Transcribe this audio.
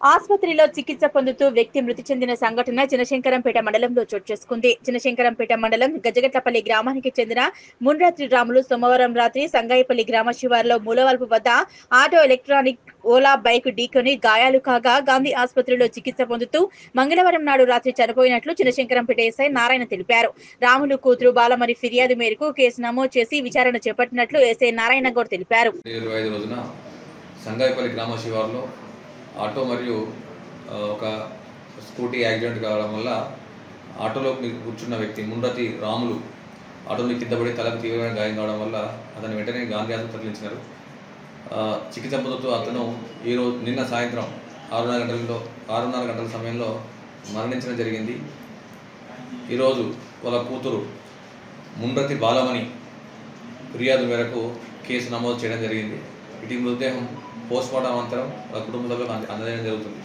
ఆసుపత్రిలో చికిత్స పొందుతూ వ్యక్తి మృతి చెందిన సంఘటన చినశంకరంపేట మండలంలో చోటు చేసుకుంది. చినశంకరంపేట మండలం గజగట్లపల్లి గ్రామానికి చెందిన మున్రాత్రి రాములు సోమవారం రాత్రి సంగాయిపల్లి గ్రామ శివారులో మూలవల్పు వద్ద ఆటో ఎలక్ట్రానిక్ ఓలా బైక్ ఢీకొని గాయాలు కాగా గాంధీ ఆసుపత్రిలో చికిత్స పొందుతూ మంగళవారం నాడు రాత్రి చనిపోయినట్లు చినశంకరంపేట ఎస్ఐ నారాయణ తెలిపారు. రాములు కూతురు బాలమణి ఫిర్యాదు మేరకు కేసు నమోదు చేసి విచారణ చేపట్టినట్లు ఎస్ఐ నారాయణ గౌడ్ తెలిపారు. సంగాయిపల్లి గ్రామ శివారులో ఆటో మరియు ఒక స్కూటీ యాక్సిడెంట్ కావడం వల్ల ఆటోలో కూర్చున్న వ్యక్తి మున్రాతి రాములు ఆటోని కింద పడి తలకు తీవ్రమైన గాయం కావడం వల్ల అతను వెంటనే గాంధీ ఆసుపత్రికి తరలించినారు. చికిత్స పొందుతూ అతను నిన్న సాయంత్రం 6:30 గంటల సమయంలో మరణించడం జరిగింది. ఈరోజు వాళ్ళ కూతురు మున్రాతి బాలమణి ఫిర్యాదు మేరకు కేసు నమోదు చేయడం జరిగింది. ఇటు మృతదేహం పోస్ట్మార్టం అనంతరం కుటుంబ సభ్యులకు అందజేయడం జరుగుతుంది.